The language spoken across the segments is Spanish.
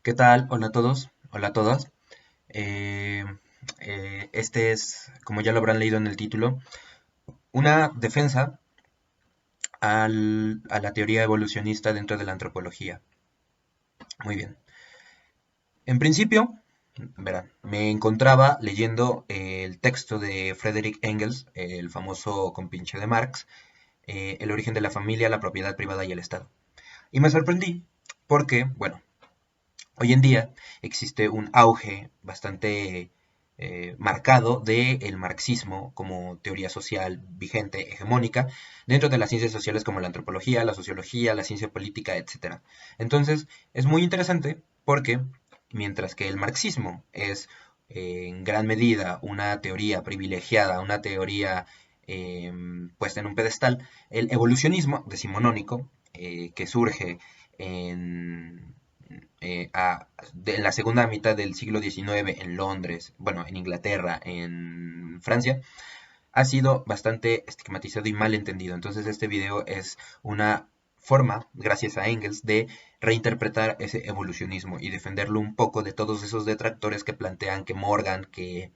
¿Qué tal? Hola a todos, hola a todas. Eh, este es, como ya lo habrán leído en el título, una defensa a la teoría evolucionista dentro de la antropología. Muy bien. En principio, verán, me encontraba leyendo el texto de Friedrich Engels, el famoso compinche de Marx, El origen de la familia, la propiedad privada y el Estado. Y me sorprendí porque, bueno, hoy en día existe un auge bastante marcado del marxismo como teoría social vigente, hegemónica, dentro de las ciencias sociales como la antropología, la sociología, la ciencia política, etcétera. Entonces, es muy interesante porque mientras que el marxismo es en gran medida una teoría privilegiada, una teoría puesta en un pedestal, el evolucionismo decimonónico, que surge en en la segunda mitad del siglo XIX en Londres, bueno, en Inglaterra, en Francia, ha sido bastante estigmatizado y mal entendido. Entonces este video es una forma, gracias a Engels, de reinterpretar ese evolucionismo y defenderlo un poco de todos esos detractores que plantean que Morgan, que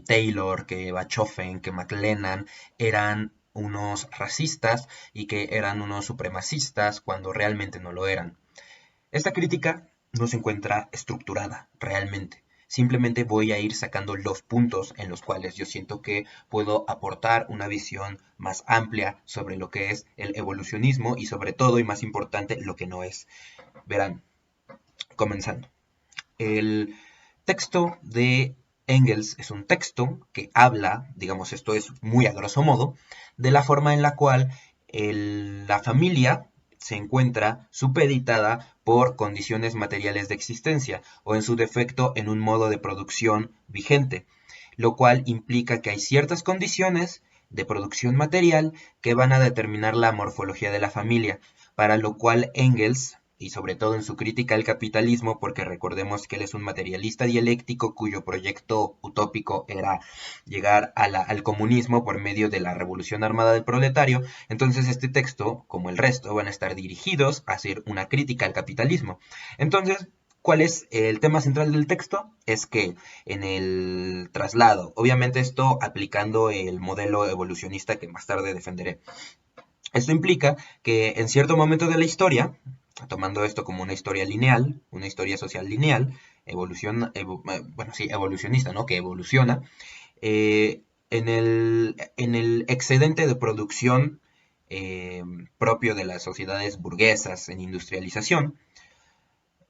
Taylor, que Bachofen, que McLennan eran unos racistas y que eran unos supremacistas cuando realmente no lo eran. Esta crítica no se encuentra estructurada realmente. Simplemente voy a ir sacando los puntos en los cuales yo siento que puedo aportar una visión más amplia sobre lo que es el evolucionismo y sobre todo y más importante lo que no es. Verán, comenzando. El texto de Engels es un texto que habla, digamos esto es muy a grosso modo, de la forma en la cual la familia se encuentra supeditada por condiciones materiales de existencia o en su defecto en un modo de producción vigente, lo cual implica que hay ciertas condiciones de producción material que van a determinar la morfología de la familia, para lo cual Engels y sobre todo en su crítica al capitalismo, porque recordemos que él es un materialista dialéctico cuyo proyecto utópico era llegar al comunismo por medio de la revolución armada del proletario, entonces este texto, como el resto, van a estar dirigidos a hacer una crítica al capitalismo. Entonces, ¿cuál es el tema central del texto? Es que en el traslado, obviamente esto aplicando el modelo evolucionista que más tarde defenderé, esto implica que en cierto momento de la historia, tomando esto como una historia lineal, una historia social lineal, bueno, sí, evolucionista, ¿no? Que evoluciona, en el excedente de producción propio de las sociedades burguesas en industrialización,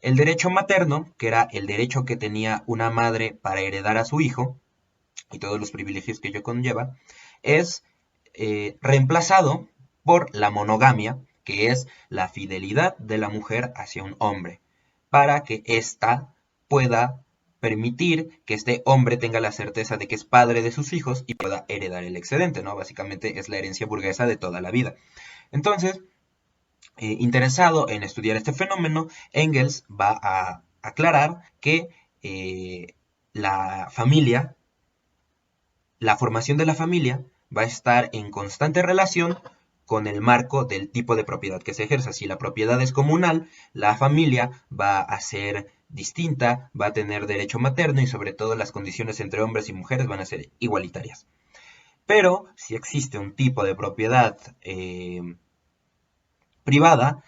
el derecho materno, que era el derecho que tenía una madre para heredar a su hijo, y todos los privilegios que ello conlleva, es reemplazado por la monogamia, que es la fidelidad de la mujer hacia un hombre, para que ésta pueda permitir que este hombre tenga la certeza de que es padre de sus hijos y pueda heredar el excedente, ¿no? Básicamente es la herencia burguesa de toda la vida. Entonces, interesado en estudiar este fenómeno, Engels va a aclarar que la familia, la formación de la familia va a estar en constante relación con el marco del tipo de propiedad que se ejerza. Si la propiedad es comunal, la familia va a ser distinta, va a tener derecho materno y sobre todo las condiciones entre hombres y mujeres van a ser igualitarias. Pero si existe un tipo de propiedad privada,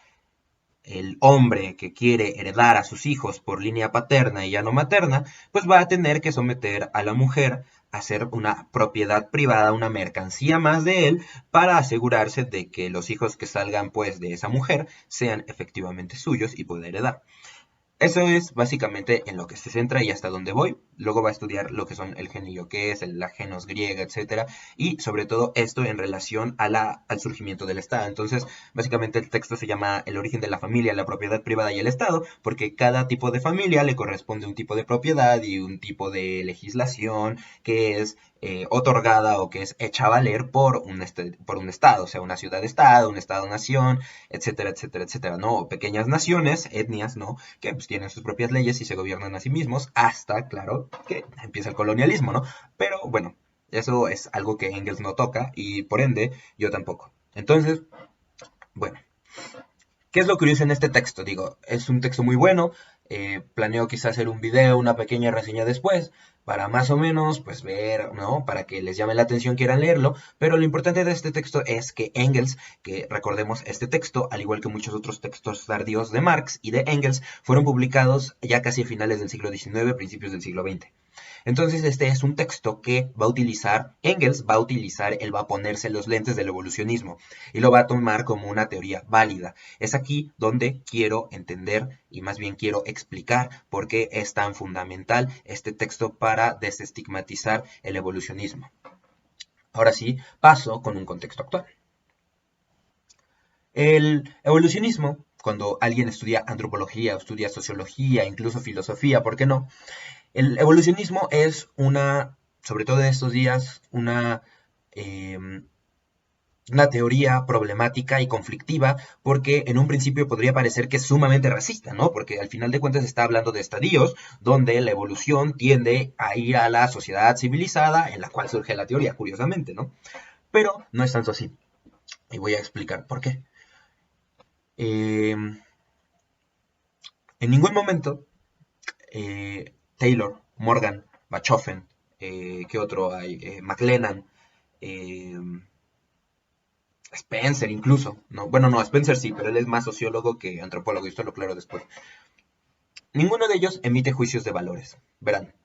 el hombre que quiere heredar a sus hijos por línea paterna y ya no materna, pues va a tener que someter a la mujer a ser una propiedad privada, una mercancía más de él, para asegurarse de que los hijos que salgan pues de esa mujer sean efectivamente suyos y pueda heredar. Eso es básicamente en lo que se centra y hasta dónde voy. Luego va a estudiar lo que son el genio que es, la genos griega, etcétera, y sobre todo esto en relación al surgimiento del Estado. Entonces, básicamente el texto se llama El origen de la familia, la propiedad privada y el Estado, porque cada tipo de familia le corresponde un tipo de propiedad y un tipo de legislación que es otorgada o que es hecha a valer por un Estado, o sea, una ciudad-Estado, un Estado-nación, etcétera, etcétera, etcétera, ¿no? O pequeñas naciones, etnias, ¿no? Que pues tienen sus propias leyes y se gobiernan a sí mismos hasta, claro, que empieza el colonialismo, ¿no? Pero bueno, eso es algo que Engels no toca y por ende yo tampoco. Entonces, bueno, ¿Qué es lo curioso en este texto? Digo, es un texto muy bueno, planeo quizás hacer un video, una pequeña reseña después, para más o menos, pues ver, ¿no? Para que les llame la atención, quieran leerlo, pero lo importante de este texto es que Engels, que recordemos este texto, al igual que muchos otros textos tardíos de Marx y de Engels, fueron publicados ya casi a finales del siglo XIX, principios del siglo XX. Entonces este es un texto que va a utilizar, Engels va a utilizar, él va a ponerse los lentes del evolucionismo y lo va a tomar como una teoría válida. Es aquí donde quiero entender y más bien quiero explicar por qué es tan fundamental este texto para desestigmatizar el evolucionismo. Ahora sí, paso con un contexto actual. El evolucionismo, cuando alguien estudia antropología o estudia sociología, incluso filosofía, ¿por qué no? El evolucionismo es sobre todo en estos días, eh, una teoría problemática y conflictiva, porque en un principio podría parecer que es sumamente racista, ¿no? Porque al final de cuentas está hablando de estadios donde la evolución tiende a ir a la sociedad civilizada en la cual surge la teoría, curiosamente, ¿no? Pero no es tanto así. Y voy a explicar por qué. Eh, en ningún momento Taylor, Morgan, Bachofen, ¿qué otro hay? McLennan, eh, Spencer incluso, ¿no? Bueno, no, Spencer sí, pero él es más sociólogo que antropólogo, y esto lo aclaro después. Ninguno de ellos emite juicios de valores. Verán,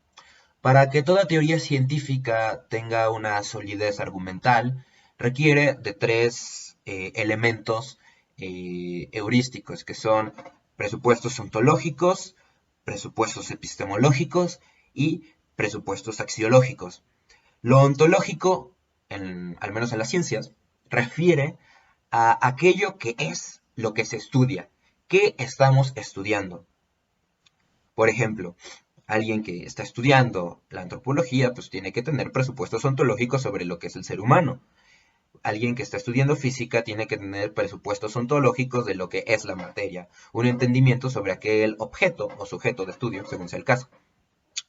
para que toda teoría científica tenga una solidez argumental, requiere de tres elementos heurísticos, que son presupuestos ontológicos, presupuestos epistemológicos y presupuestos axiológicos. Lo ontológico, al menos en las ciencias, refiere a aquello que es lo que se estudia. ¿Qué estamos estudiando? Por ejemplo, alguien que está estudiando la antropología, pues tiene que tener presupuestos ontológicos sobre lo que es el ser humano. Alguien que está estudiando física tiene que tener presupuestos ontológicos de lo que es la materia, un entendimiento sobre aquel objeto o sujeto de estudio, según sea el caso.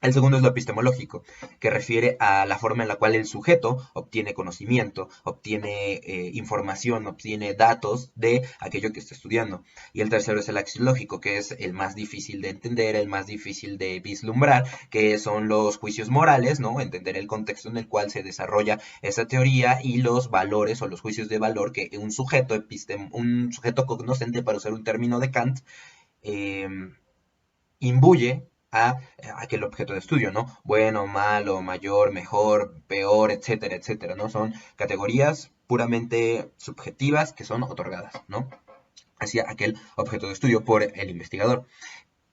El segundo es lo epistemológico, que refiere a la forma en la cual el sujeto obtiene conocimiento, obtiene información, obtiene datos de aquello que está estudiando. Y el tercero es el axiológico, que es el más difícil de entender, el más difícil de vislumbrar, que son los juicios morales, ¿no? Entender el contexto en el cual se desarrolla esa teoría y los valores o los juicios de valor que un sujeto cognoscente, para usar un término de Kant, eh, imbuye a aquel objeto de estudio, ¿no? Bueno, malo, mayor, mejor, peor, etcétera, etcétera, ¿no? Son categorías puramente subjetivas que son otorgadas, ¿no? Hacia aquel objeto de estudio por el investigador.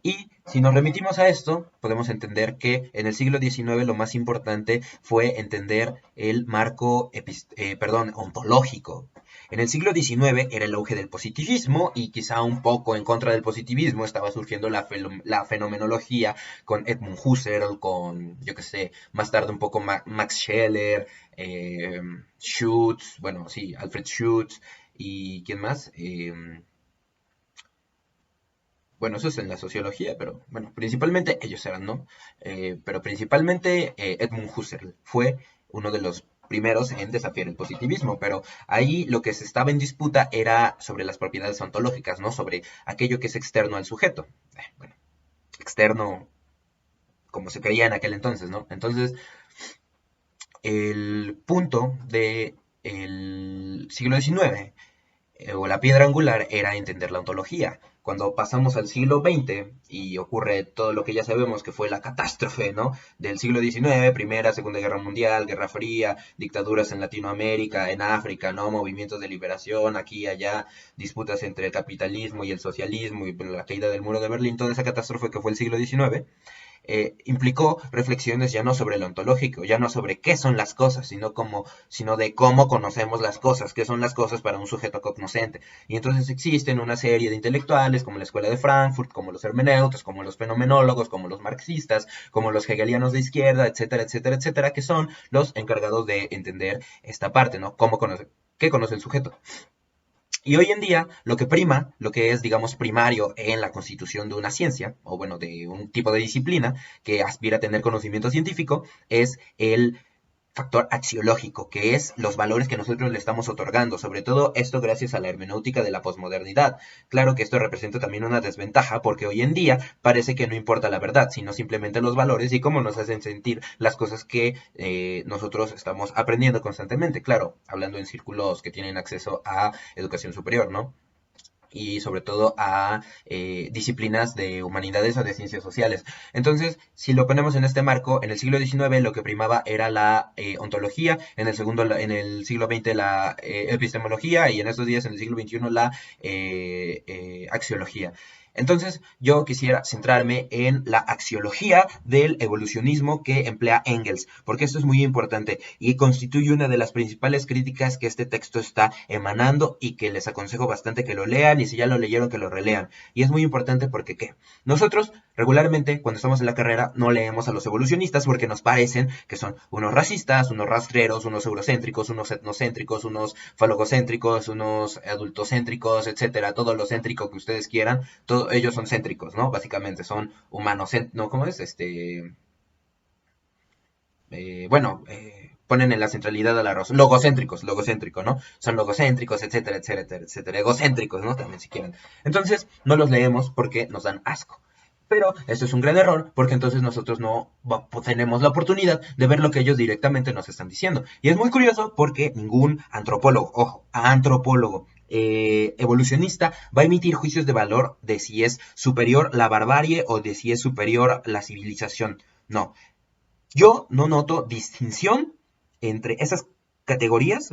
Y si nos remitimos a esto, podemos entender que en el siglo XIX lo más importante fue entender el marco ontológico. En el siglo XIX era el auge del positivismo y quizá un poco en contra del positivismo estaba surgiendo la fenomenología con Edmund Husserl, con, yo qué sé, más tarde un poco Max Scheler, Schutz, bueno, sí, Alfred Schutz y ¿quién más? Bueno, eso es en la sociología, pero bueno, principalmente ellos eran, ¿no? Pero principalmente Edmund Husserl fue uno de los primeros en desafiar el positivismo, pero ahí lo que se estaba en disputa era sobre las propiedades ontológicas, ¿no? Sobre aquello que es externo al sujeto. Bueno, externo como se creía en aquel entonces, ¿no? Entonces, el punto del siglo XIX o la piedra angular era entender la ontología. Cuando pasamos al siglo XX y ocurre todo lo que ya sabemos que fue la catástrofe, ¿no? Del siglo XIX, Primera, Segunda Guerra Mundial, Guerra Fría, dictaduras en Latinoamérica, en África, ¿no? Movimientos de liberación, aquí y allá, disputas entre el capitalismo y el socialismo y la caída del muro de Berlín, toda esa catástrofe que fue el siglo XIX, implicó reflexiones ya no sobre lo ontológico, ya no sobre qué son las cosas, sino de cómo conocemos las cosas, qué son las cosas para un sujeto cognoscente. Y entonces existen una serie de intelectuales, como la Escuela de Frankfurt, como los hermeneutas, como los fenomenólogos, como los marxistas, como los hegelianos de izquierda, etcétera, etcétera, etcétera, que son los encargados de entender esta parte, ¿no? ¿Qué conoce el sujeto? Y hoy en día, lo que prima, lo que es, digamos, primario en la constitución de una ciencia, o bueno, de un tipo de disciplina que aspira a tener conocimiento científico, es el factor axiológico, que es los valores que nosotros le estamos otorgando, sobre todo esto gracias a la hermenéutica de la posmodernidad. Claro que esto representa también una desventaja porque hoy en día parece que no importa la verdad, sino simplemente los valores y cómo nos hacen sentir las cosas que nosotros estamos aprendiendo constantemente. Claro, hablando en círculos que tienen acceso a educación superior, ¿no? Y sobre todo a disciplinas de humanidades o de ciencias sociales. Entonces, si lo ponemos en este marco, en el siglo XIX lo que primaba era la ontología, en el siglo XX la epistemología y en estos días, en el siglo XXI, la axiología. Entonces, yo quisiera centrarme en la axiología del evolucionismo que emplea Engels, porque esto es muy importante y constituye una de las principales críticas que este texto está emanando y que les aconsejo bastante que lo lean y si ya lo leyeron que lo relean. Y es muy importante porque, ¿qué? Nosotros regularmente cuando estamos en la carrera no leemos a los evolucionistas porque nos parecen que son unos racistas, unos rastreros, unos eurocéntricos, unos etnocéntricos, unos falogocéntricos, unos adultocéntricos, etcétera, todo lo céntrico que ustedes quieran, todos ellos son céntricos, ¿no? Básicamente son humanos, no, ¿cómo es? Bueno, ponen en la centralidad a la razón, logocéntrico, ¿no? Son logocéntricos, etcétera, etcétera, etcétera, egocéntricos, ¿no? También si quieren. Entonces, no los leemos porque nos dan asco. Pero esto es un gran error porque entonces nosotros no tenemos la oportunidad de ver lo que ellos directamente nos están diciendo. Y es muy curioso porque ningún antropólogo, ojo, antropólogo, evolucionista va a emitir juicios de valor de si es superior la barbarie o de si es superior la civilización. No, yo no noto distinción entre esas categorías,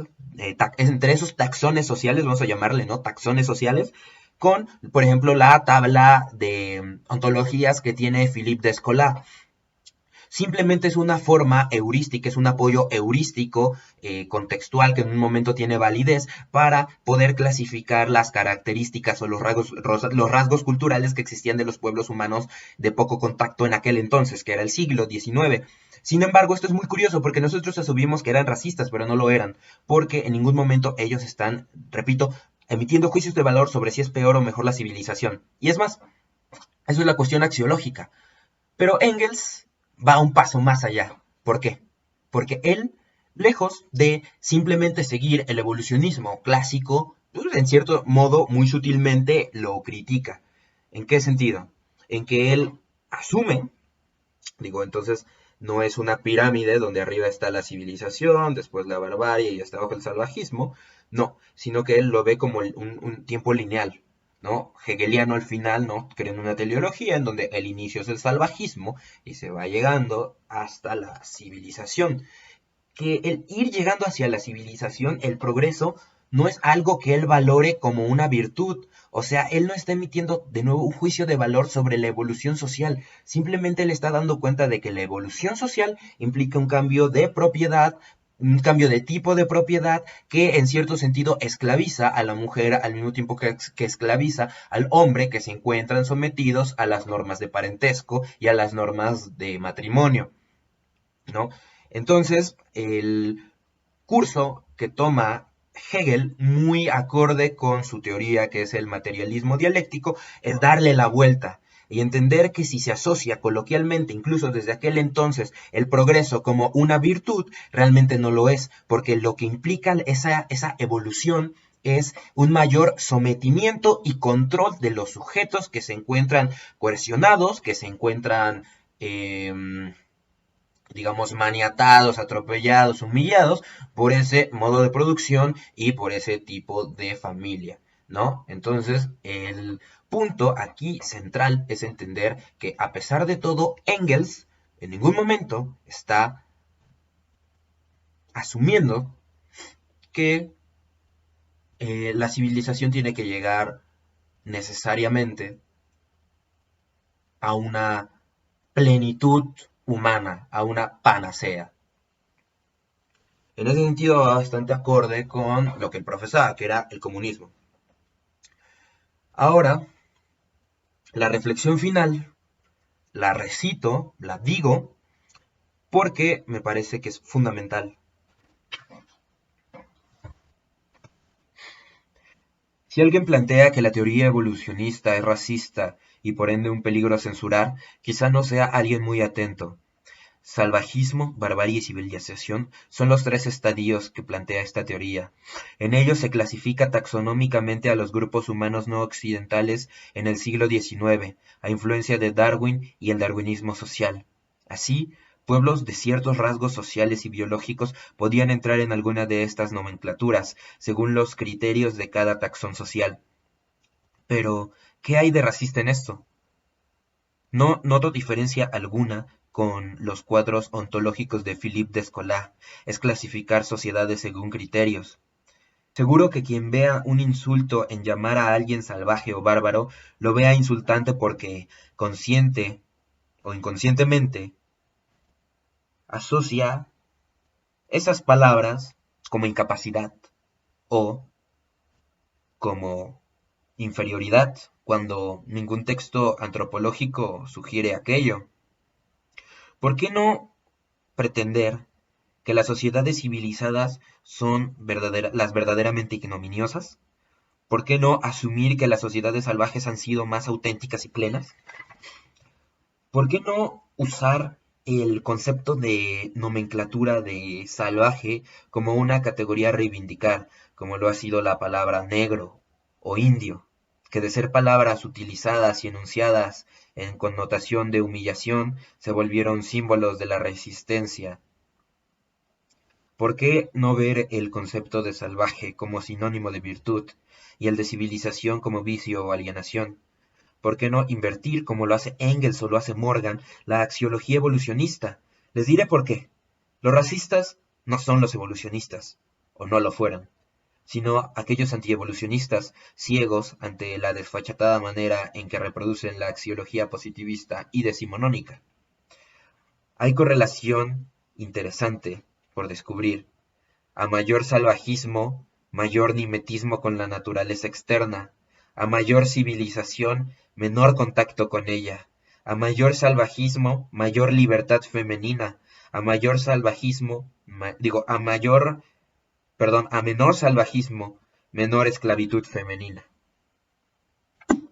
entre esos taxones sociales, vamos a llamarle, ¿no? Taxones sociales, con, por ejemplo, la tabla de ontologías que tiene Philippe Descola. Simplemente es una forma heurística, es un apoyo heurístico contextual que en un momento tiene validez para poder clasificar las características o los rasgos culturales que existían de los pueblos humanos de poco contacto en aquel entonces, que era el siglo XIX. Sin embargo, esto es muy curioso porque nosotros asumimos que eran racistas, pero no lo eran, porque en ningún momento ellos están, repito, emitiendo juicios de valor sobre si es peor o mejor la civilización. Y es más, eso es la cuestión axiológica. Pero Engels va un paso más allá. ¿Por qué? Porque él, lejos de simplemente seguir el evolucionismo clásico, pues, en cierto modo, muy sutilmente lo critica. ¿En qué sentido? En que él asume, digo, entonces no es una pirámide donde arriba está la civilización, después la barbarie y hasta abajo el salvajismo, no, sino que él lo ve como un tiempo lineal, ¿no? Hegeliano al final, ¿no? Crean una teleología en donde el inicio es el salvajismo y se va llegando hasta la civilización. Que el ir llegando hacia la civilización, el progreso, no es algo que él valore como una virtud. O sea, él no está emitiendo de nuevo un juicio de valor sobre la evolución social. Simplemente le está dando cuenta de que la evolución social implica un cambio de propiedad, un cambio de tipo de propiedad que en cierto sentido esclaviza a la mujer al mismo tiempo que esclaviza al hombre, que se encuentran sometidos a las normas de parentesco y a las normas de matrimonio, ¿no? Entonces, el curso que toma Hegel, muy acorde con su teoría, que es el materialismo dialéctico, es darle la vuelta y entender que si se asocia coloquialmente, incluso desde aquel entonces, el progreso como una virtud, realmente no lo es, porque lo que implica esa evolución es un mayor sometimiento y control de los sujetos que se encuentran coercionados, que se encuentran digamos, maniatados, atropellados, humillados por ese modo de producción y por ese tipo de familia, ¿no? Entonces, el punto aquí central es entender que a pesar de todo, Engels en ningún momento está asumiendo que la civilización tiene que llegar necesariamente a una plenitud humana, a una panacea. En ese sentido va bastante acorde con lo que él profesaba, que era el comunismo. Ahora, la reflexión final la recito, la digo, porque me parece que es fundamental. Si alguien plantea que la teoría evolucionista es racista y por ende un peligro a censurar, quizá no sea alguien muy atento. Salvajismo, barbarie y civilización son los tres estadios que plantea esta teoría. En ellos se clasifica taxonómicamente a los grupos humanos no occidentales en el siglo XIX, a influencia de Darwin y el darwinismo social. Así, pueblos de ciertos rasgos sociales y biológicos podían entrar en alguna de estas nomenclaturas, según los criterios de cada taxón social. Pero, ¿qué hay de racista en esto? No noto diferencia alguna con los cuadros ontológicos de Philippe Descola, es clasificar sociedades según criterios. Seguro que quien vea un insulto en llamar a alguien salvaje o bárbaro, lo vea insultante porque consciente o inconscientemente asocia esas palabras como incapacidad o como inferioridad, cuando ningún texto antropológico sugiere aquello. ¿Por qué no pretender que las sociedades civilizadas son las verdaderamente ignominiosas? ¿Por qué no asumir que las sociedades salvajes han sido más auténticas y plenas? ¿Por qué no usar el concepto de nomenclatura de salvaje como una categoría a reivindicar, como lo ha sido la palabra negro o indio, que de ser palabras utilizadas y enunciadas en connotación de humillación se volvieron símbolos de la resistencia? ¿Por qué no ver el concepto de salvaje como sinónimo de virtud y el de civilización como vicio o alienación? ¿Por qué no invertir, como lo hace Engels o lo hace Morgan, la axiología evolucionista? Les diré por qué. Los racistas no son los evolucionistas, o no lo fueron, sino aquellos antievolucionistas ciegos ante la desfachatada manera en que reproducen la axiología positivista y decimonónica. Hay correlación interesante por descubrir. A mayor salvajismo, mayor mimetismo con la naturaleza externa. A mayor civilización, menor contacto con ella. A mayor salvajismo, mayor libertad femenina. A mayor salvajismo, a menor salvajismo, menor esclavitud femenina.